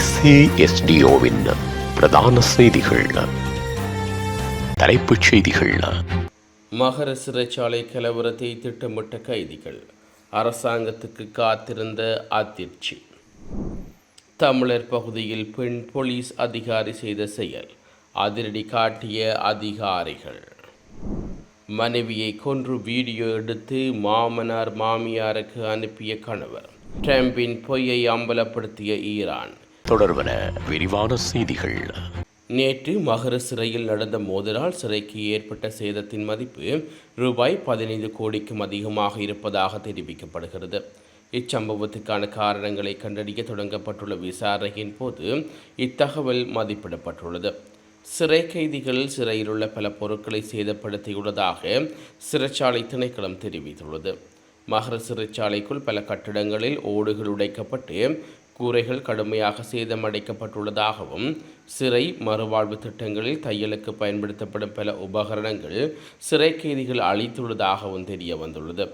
SASDOவின் பிரதான செய்திகள். தலைப்புச் செய்திகள். மகர சிறைச்சாலை கலவரத்தை திட்டமிட்ட கைதிகள், அரசாங்கத்துக்கு காத்திருந்த அதிர்ச்சி. தமிழர் பகுதியில் பெண் போலீஸ் அதிகாரி செய்த செயல், அதிரடி காட்டிய அதிகாரிகள். மனைவியை கொன்று வீடியோ எடுத்து மாமனார் மாமியாருக்கு அனுப்பிய கணவர். ட்ரம்பின் பொய்யை அம்பலப்படுத்திய ஈரான். தொடர்பன விரிவான செய்திகள். நேற்று மகர சிறையில் நடந்த மோதலால் சிறைக்கு ஏற்பட்ட சேதத்தின் மதிப்பு ரூபாய் 15 கோடிக்கும் அதிகமாக இருப்பதாக தெரிவிக்கப்படுகிறது. இச்சம்பவத்துக்கான காரணங்களை கண்டறிய தொடங்கப்பட்டுள்ள விசாரணையின் போது இத்தகவல் மதிப்பிடப்பட்டுள்ளது. சிறை கைதிகள் சிறையில் உள்ள பல பொருட்களை சேதப்படுத்தியுள்ளதாக சிறைச்சாலை திணைக்களம் தெரிவித்துள்ளது. மகர சிறைச்சாலைக்குள் பல கட்டிடங்களில் ஓடுகள் உடைக்கப்பட்டு கூரைகள் கடுமையாக சேதமடைக்கப்பட்டுள்ளதாகவும், சிறை மறுவாழ்வு திட்டங்களில் தையலுக்கு பயன்படுத்தப்படும் பல உபகரணங்கள் சிறை கைதிகள் அளித்துள்ளதாகவும் தெரிய வந்துள்ளது.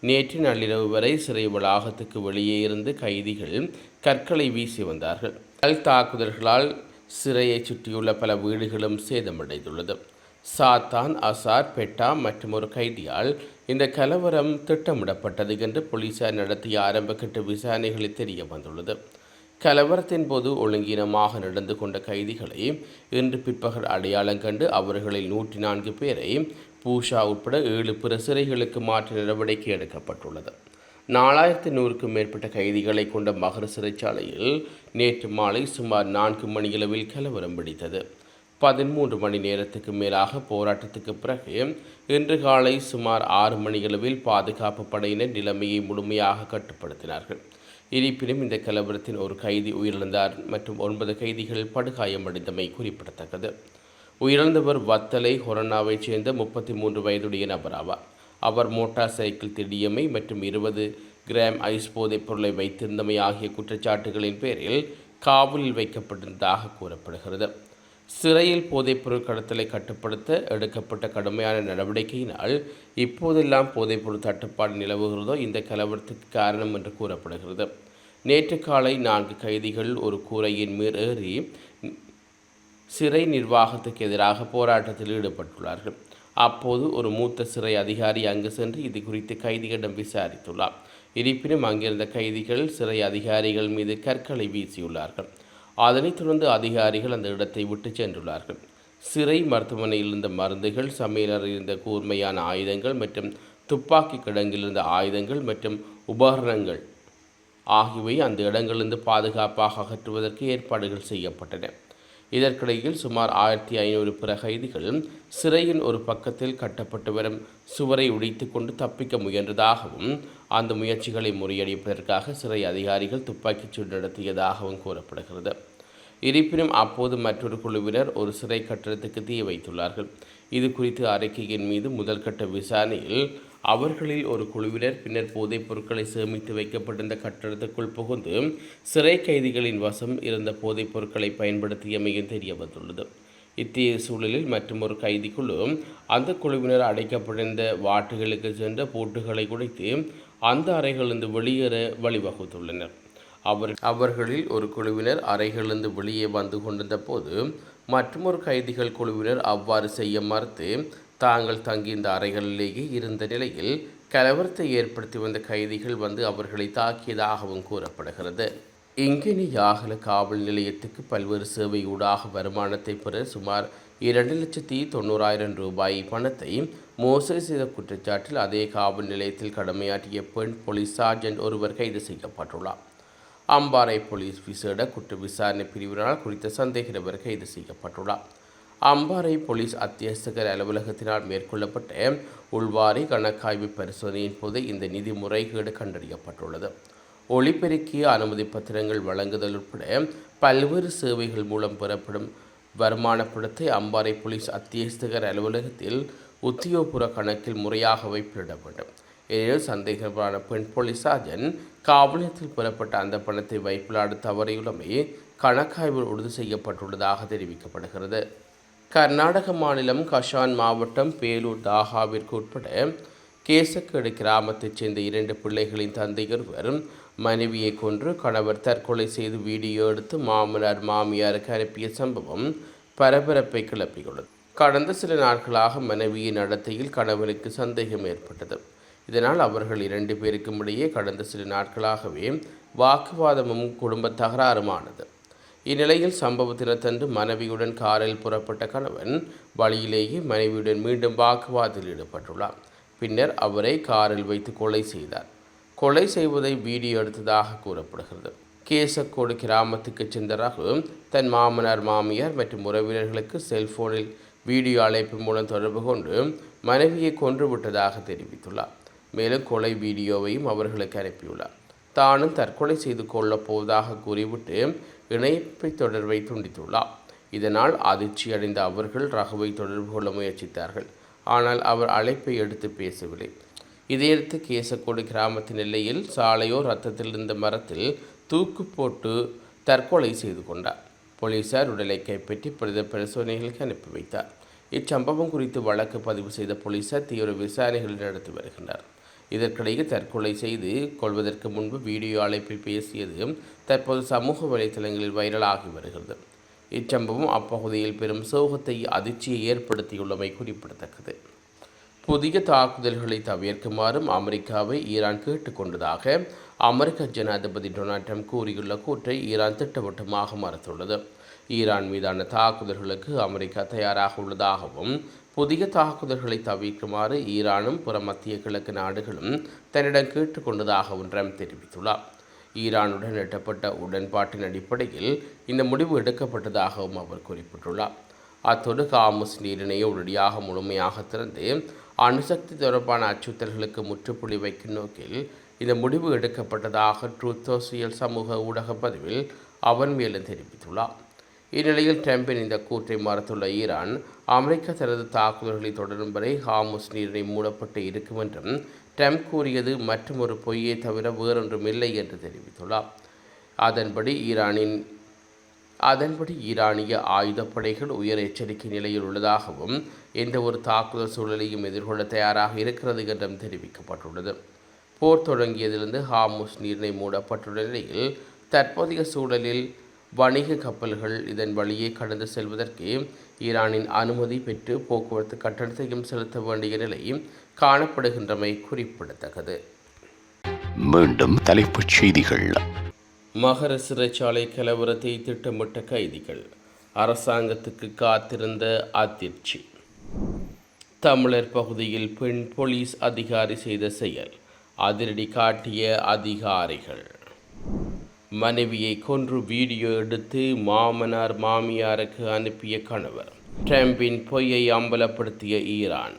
நேற்று நள்ளிரவு வரை சிறை வளாகத்துக்கு வெளியே இருந்து கைதிகள் கற்களை வீசி வந்தார்கள். கல் தாக்குதல்களால் சிறையை சுற்றியுள்ள பல வீடுகளும் சேதமடைந்துள்ளது. சாத்தான், அசார், பெட்டா மற்றும் ஒரு கைதியால் இந்த கலவரம் திட்டமிடப்பட்டது என்று போலீசார் நடத்திய ஆரம்பகட்ட விசாரணைகளில் தெரிய வந்துள்ளது. கலவரத்தின் போது ஒழுங்கீனமாக நடந்து கொண்ட கைதிகளை இன்று பிற்பகல் அடையாளம் கண்டு அவர்களில் 104 பேரை பூஷா உட்பட 7 பிற சிறைகளுக்கு மாற்ற நடவடிக்கை எடுக்கப்பட்டுள்ளது. 4100க்கும் மேற்பட்ட கைதிகளை கொண்ட மகர சிறைச்சாலையில் நேற்று மாலை சுமார் 4 மணியளவில் கலவரம் வெடித்தது. 13 மணி நேரத்துக்கு மேலாக போராட்டத்துக்கு பிறகு இன்று காலை சுமார் 6 மணியளவில் பாதுகாப்பு படையினர் நிலைமையை முழுமையாக கட்டுப்படுத்தினார்கள். இருப்பினும் இந்த கலவரத்தின் ஒரு கைதி உயிரிழந்தார் மற்றும் 9 கைதிகள் படுகாயமடைந்தமை குறிப்பிடத்தக்கது. உயிரிழந்தவர் வத்தலை ஹொரனாவைச் சேர்ந்த 33 வயதுடைய நபர் ஆவார். அவர் மோட்டார் சைக்கிள் திருடியமை மற்றும் 20 கிராம் ஐஸ் போதைப் பொருளை வைத்திருந்தமை ஆகிய குற்றச்சாட்டுகளின் பேரில் காவலில் வைக்கப்பட்டிருந்ததாக கூறப்படுகிறது. சிறையில் போதைப்பொருள் கடத்தலை கட்டுப்படுத்த எடுக்கப்பட்ட கடுமையான நடவடிக்கையினால் இப்போதெல்லாம் போதைப்பொருள் தட்டுப்பாடு நிலவுகிறதோ இந்த கலவரத்துக்கு காரணம் என்று கூறப்படுகிறது. நேற்று காலை 4 கைதிகள் ஒரு கூரையின் மேல் ஏறி சிறை நிர்வாகத்துக்கு எதிராக போராட்டத்தில் ஈடுபட்டுள்ளார்கள். அப்போது ஒரு மூத்த சிறை அதிகாரி அங்கு சென்று இது குறித்து கைதிகளிடம் விசாரித்துள்ளார். இருப்பினும் அங்கிருந்த கைதிகள் சிறை அதிகாரிகள் மீது கற்களை வீசியுள்ளார்கள். அதனைத் தொடர்ந்து அதிகாரிகள் அந்த இடத்தை விட்டு சென்றுள்ளார்கள். சிறை மருத்துவமனையில் இருந்த மருந்துகள், சமையலறையில் இருந்த கூர்மையான ஆயுதங்கள் மற்றும் துப்பாக்கி கிடங்கில் இருந்த ஆயுதங்கள் மற்றும் உபகரணங்கள் ஆகியவை அந்த இடங்களிலிருந்து பாதுகாப்பாக அகற்றுவதற்கு ஏற்பாடுகள் செய்யப்பட்டன. இதற்கிடையில் சுமார் 1500 பிற கைதிகள் சிறையின் ஒரு பக்கத்தில் கட்டப்பட்டு வரும் சுவரை உடைத்து கொண்டு தப்பிக்க முயன்றதாகவும், அந்த முயற்சிகளை முறியடிப்பதற்காக சிறை அதிகாரிகள் துப்பாக்கிச்சூடு நடத்தியதாகவும் கூறப்படுகிறது. இருப்பினும் அப்போது மற்றொரு குழுவினர் ஒரு சிறை கட்டடத்துக்கு தீ வைத்துள்ளார்கள். இது குறித்து அறிக்கையின் மீது முதல்கட்ட விசாரணையில் அவர்களில் ஒரு குழுவினர் பின்னர் போதைப் பொருட்களை சேமித்து வைக்கப்பட்டிருந்த கட்டடத்துக்குள் புகுந்து சிறை கைதிகளின் வசம் இருந்த போதைப் பொருட்களை பயன்படுத்தியமையும் தெரிய வந்துள்ளது. இத்தகைய சூழலில் மற்றும் ஒரு கைதிக்குழு அந்த குழுவினர் அடைக்கப்பட்டிருந்த வாட்டுகளுக்கு சென்ற பூட்டுகளை குடைத்து அந்த அறைகளிலிருந்து வெளியேற வழிவகுத்துள்ளனர். அவர்களில் ஒரு குழுவினர் அறைகளிலிருந்து வெளியே வந்து கொண்டிருந்த போது மற்றொரு கைதிகள் குழுவினர் அவ்வாறு செய்ய மறுத்து தாங்கள் தங்கியிருந்த அறைகளிலேயே இருந்த நிலையில் கலவரத்தை ஏற்படுத்தி வந்த கைதிகள் வந்து அவர்களை தாக்கியதாகவும் கூறப்படுகிறது. இங்கினி யாகல காவல் நிலையத்துக்கு பல்வேறு சேவை ஊடாக வருமானத்தை பெற சுமார் 2,90,000 ரூபாய் பணத்தை மோசடி செய்த குற்றச்சாட்டில் அதே காவல் நிலையத்தில் கடமையாற்றிய பெண் போலீஸ் சார்ஜென்ட் ஒருவர் கைது செய்யப்பட்டுள்ளார். அம்பாறை போலீஸ் விசேட குற்ற விசாரணை பிரிவினால் குறித்த சந்தேக நபர் கைது செய்யப்பட்டுள்ளார். அம்பாறை போலீஸ் அத்தியஸ்தகர் அலுவலகத்தினால் மேற்கொள்ளப்பட்ட உள்வாரி கணக்காய்வு பரிசோதனையின் போது இந்த நிதி முறைகேடு கண்டறியப்பட்டுள்ளது. ஒளிபெருக்கிய அனுமதி பத்திரங்கள் வழங்குதல் உட்பட பல்வேறு சேவைகள் மூலம் பெறப்படும் வருமான பணத்தை அம்பாறை போலீஸ் அத்தியஸ்தகர் அலுவலகத்தில் உத்தியோகபூர்வ கணக்கில் முறையாக வைப்பிட வேண்டும். எனினும் சந்தேகமான பெண் போலீஸ் சார்ஜன் காவலத்தில் பெறப்பட்ட அந்த பணத்தை வைப்பிலாடு தவறியுள்ளமை கணக்காய்வில் உறுதி செய்யப்பட்டுள்ளதாக தெரிவிக்கப்படுகிறது. கர்நாடக மாநிலம் கஷான் மாவட்டம் பேலூர் தாகாவிற்கு உட்பட கேசக்கேடு கிராமத்தைச் சேர்ந்த 2 பிள்ளைகளின் தந்தையொருவர் மனைவியை கொன்று கணவர் தற்கொலை செய்து வீடியோ எடுத்து மாமனார் மாமியாருக்கு அனுப்பிய சம்பவம் பரபரப்பை கிளப்பியுள்ளது. கடந்த சில நாட்களாக மனைவியின் நடத்தையில் கணவனுக்கு சந்தேகம் ஏற்பட்டது. இதனால் அவர்கள் 2 பேருக்கும் இடையே கடந்த சில நாட்களாகவே வாக்குவாதமும் குடும்ப தகராறுமானது. இந்நிலையில் சம்பவ தினத்தன்று மனைவியுடன் காரில் புறப்பட்ட கணவன் வழியிலேயே மனைவியுடன் மீண்டும் வாக்குவாதத்தில் ஈடுபட்டுள்ளார். பின்னர் அவரை காரில் வைத்து கொலை செய்தார். கொலை செய்வதை வீடியோ எடுத்ததாக கூறப்படுகிறது. கேசக்கோடு கிராமத்துக்கு சென்ற ரகு தன் மாமனார் மாமியார் மற்றும் உறவினர்களுக்கு செல்போனில் வீடியோ அழைப்பு மூலம் தொடர்பு கொண்டு மனைவியை கொன்று விட்டதாக தெரிவித்துள்ளார். மேலும் கொலை வீடியோவையும் அவர்களுக்கு அனுப்பியுள்ளார். தானும் தற்கொலை செய்து கொள்ளப் போவதாக கூறிவிட்டு இணைப்பு தொடர்பை துண்டித்துள்ளார். இதனால் அதிர்ச்சியடைந்த அவர்கள் ரகுவை தொடர்பு கொள்ள முயற்சித்தார்கள். ஆனால் அவர் அழைப்பை எடுத்து பேசவில்லை. இதையடுத்து கேசக்கோடு கிராமத்தின் எல்லையில் சாலையோர் ரத்தத்தில் இருந்த மரத்தில் தூக்கு போட்டு தற்கொலை செய்து கொண்டார். போலீசார் உடலை கைப்பற்றி பிரேத பரிசோதனைகளுக்கு அனுப்பி வைத்தார். இச்சம்பவம் குறித்து வழக்கு பதிவு செய்த போலீசார் தீவிர விசாரணைகளை நடத்தி வருகின்றனர். இதற்கிடையே தற்கொலை செய்து கொள்வதற்கு முன்பு வீடியோ அழைப்பில் பேசியது தற்போது சமூக வலைதளங்களில் வைரலாகி வருகிறது. இச்சம்பவம் அப்பகுதியில் பெரும் சோகத்தை அதிர்ச்சியை ஏற்படுத்தியுள்ளமை குறிப்பிடத்தக்கது. புதிய தாக்குதல்களை தவிர்க்குமாறும் அமெரிக்காவை ஈரான் கேட்டுக்கொண்டதாக அமெரிக்க ஜனாதிபதி டொனால்ட் ட்ரம்ப் கூறியுள்ள கூற்றை ஈரான் திட்டவட்டமாக மறுத்துள்ளது. ஈரான் மீதான தாக்குதல்களுக்கு அமெரிக்கா தயாராக உள்ளதாகவும் புதிய தாக்குதல்களை தவிர்க்குமாறு ஈரானும் புற மத்திய கிழக்கு நாடுகளும் தன்னிடம் கேட்டுக்கொண்டதாகவும் ட்ரம்ப் தெரிவித்துள்ளார். ஈரானுடன் எட்டப்பட்ட உடன்பாட்டின் அடிப்படையில் இந்த முடிவு எடுக்கப்பட்டதாகவும் அவர் குறிப்பிட்டுள்ளார். அத்தோடு ஹார்முஸ் நீரிணையை உடனடியாக முழுமையாக திறந்து அணுசக்தி தொடர்பான அச்சுறுத்தல்களுக்கு முற்றுப்புள்ளி வைக்கும் நோக்கில் இந்த முடிவு எடுக்கப்பட்டதாக ட்ரூத் சோசியல் சமூக ஊடக பதிவில் அவர் மேலும் தெரிவித்துள்ளார். இந்நிலையில் ட்ரம்பின் இந்த கூற்றை மறுத்துள்ள ஈரான், அமெரிக்கா தனது தாக்குதல்களை தொடரும் வரை ஹார்முஸ் நீரிணை மூடப்பட்டு இருக்கும் என்றும் ட்ரம்ப் கூறியது மற்றும் ஒரு பொய்யை தவிர வேறொன்றும் இல்லை என்று தெரிவித்துள்ளார். அதன்படி ஈரானிய ஆயுதப்படைகள் உயர் எச்சரிக்கை நிலையில் உள்ளதாகவும் எந்த ஒரு தாக்குதல் சூழலையும் எதிர்கொள்ள தயாராக இருக்கிறது என்றும் தெரிவிக்கப்பட்டுள்ளது. போர் தொடங்கியதிலிருந்து ஹார்முஸ் நீரிணை மூடப்பட்டுள்ள நிலையில் தற்போதைய சூழலில் வணிக கப்பல்கள் இதன் வழியே கடந்து செல்வதற்கு ஈரானின் அனுமதி பெற்று போக்குவரத்து கட்டணத்தையும் செலுத்த வேண்டிய நிலை காணப்படுகின்றமை குறிப்பிடத்தக்கது. மீண்டும் தலைப்புச் செய்திகள். மகர சிறைச்சாலை கலவரத்தை திட்டமிட்ட கைதிகள், அரசாங்கத்துக்கு காத்திருந்த அதிர்ச்சி. தமிழர் பகுதியில் பெண் போலீஸ் அதிகாரி செய்த செயல், அதிரடி காட்டிய அதிகாரிகள். மனைவியை கொன்று வீடியோ எடுத்து மாமனார் மாமியாருக்கு அனுப்பிய கணவர். ட்ரம்பின் பொய்யை அம்பலப்படுத்திய ஈரான்,